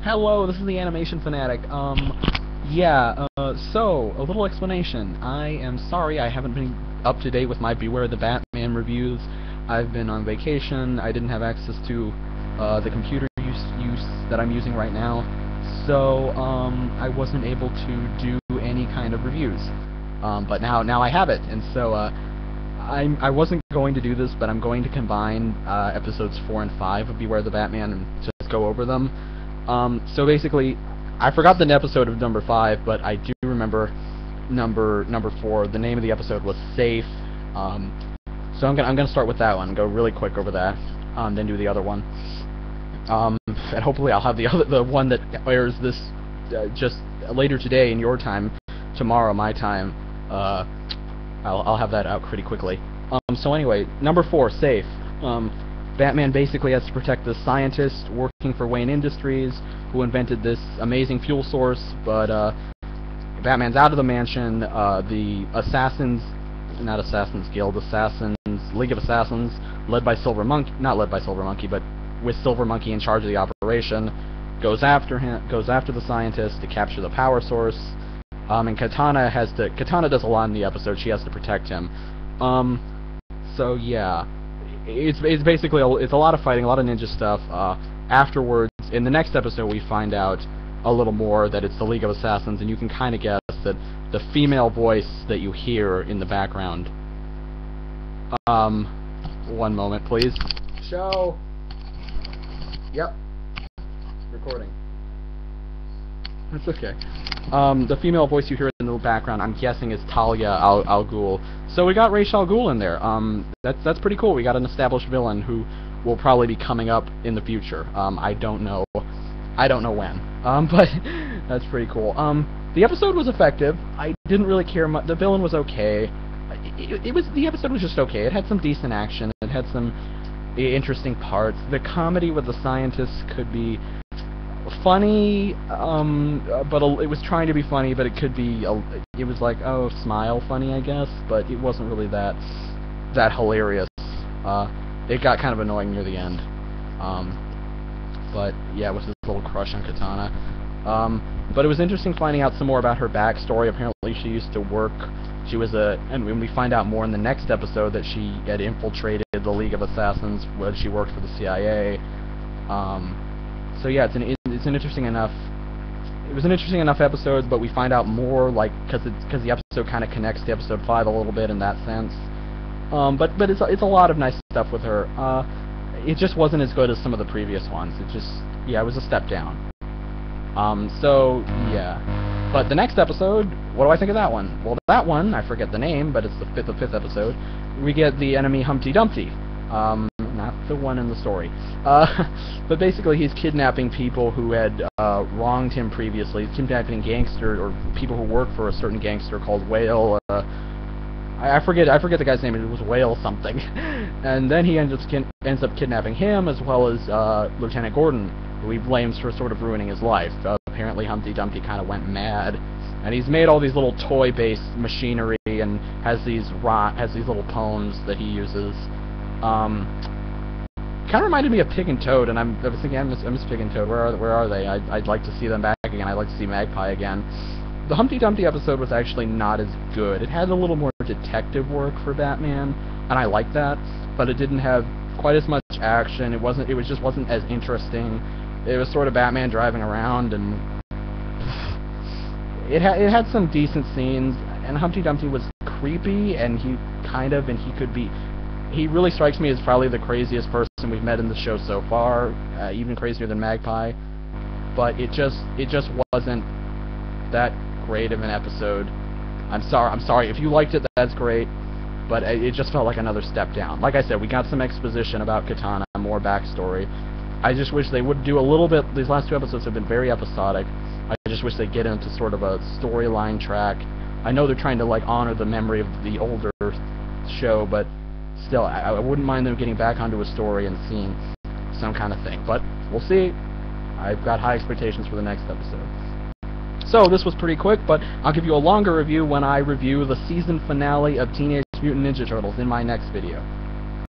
Hello, this is the Animation Fanatic. So, a little explanation. I am sorry I haven't been up to date with my Beware the Batman reviews. I've been on vacation. I didn't have access to the computer use that I'm using right now, so I wasn't able to do any kind of reviews. But now I have it, and so I wasn't going to do this, but I'm going to combine episodes 4 and 5 of Beware the Batman and just go over them. So basically, I forgot the episode of number 5, but I do remember number 4. The name of the episode was Safe. So I'm gonna start with that one, go really quick over that, then do the other one. And hopefully I'll have the one that airs this just later today in your time, tomorrow my time. I'll have that out pretty quickly. So anyway, number 4, Safe. Batman basically has to protect this scientist working for Wayne Industries who invented this amazing fuel source, but Batman's out of the mansion. The League of Assassins, led by Silver Monkey, not led by Silver Monkey, but with Silver Monkey in charge of the operation, goes after the scientist to capture the power source. And Katana does a lot in the episode. She has to protect him. So yeah, it's basically it's a lot of fighting, a lot of ninja stuff. Afterwards, in the next episode, we find out a little more that it's the League of Assassins, and you can kind of guess that the female voice that you hear in the background. One moment, please. Show. Yep. Recording. That's okay. The female voice you hear in the background, I'm guessing, is Talia al Ghul. So we got Ra's al Ghul in there. That's pretty cool. We got an established villain who will probably be coming up in the future. I don't know when. But that's pretty cool. The episode was effective. I didn't really care much. The villain was okay. The episode was just okay. It had some decent action. It had some interesting parts. The comedy with the scientists could be funny, but it was trying to be funny, but it could be, it was like, oh, smile funny, I guess, but it wasn't really that hilarious. It got kind of annoying near the end. But yeah, with his little crush on Katana. But it was interesting finding out some more about her backstory. Apparently she used to work, and when we find out more in the next episode that she had infiltrated the League of Assassins when she worked for the CIA. So yeah, it's an interesting enough. It was an interesting enough episode, but we find out more, like, because the episode kind of connects to episode 5 a little bit in that sense. But it's a lot of nice stuff with her. It just wasn't as good as some of the previous ones. It was a step down. So yeah. But the next episode, what do I think of that one? Well, that one, I forget the name, but it's the fifth episode. We get the enemy Humpty Dumpty. Not the one in the story. But basically he's kidnapping people who had wronged him previously. He's kidnapping gangsters, or people who work for a certain gangster called Whale. I forget the guy's name. It was Whale something. And then he ends up kidnapping him, as well as Lieutenant Gordon, who he blames for sort of ruining his life. Apparently Humpty Dumpty kind of went mad, and he's made all these little toy-based machinery and has these little poems that he uses. Kind of reminded me of Pig and Toad, and I was thinking, I miss Pig and Toad. Where are they? I'd like to see them back again. I'd like to see Magpie again. The Humpty Dumpty episode was actually not as good. It had a little more detective work for Batman, and I liked that, but it didn't have quite as much action. It just wasn't as interesting. It was sort of Batman driving around, and it had some decent scenes, and Humpty Dumpty was creepy, and he really strikes me as probably the craziest person we've met in the show so far, even crazier than Magpie. But it just wasn't that great of an episode. I'm sorry. If you liked it, that's great, but it just felt like another step down. Like I said, we got some exposition about Katana, more backstory. I just wish they would do a little bit. These last 2 episodes have been very episodic. I just wish they'd get into sort of a storyline track. I know they're trying to, like, honor the memory of the older show, but still, I wouldn't mind them getting back onto a story and seeing some kind of thing. But we'll see. I've got high expectations for the next episode. So this was pretty quick, but I'll give you a longer review when I review the season finale of Teenage Mutant Ninja Turtles in my next video.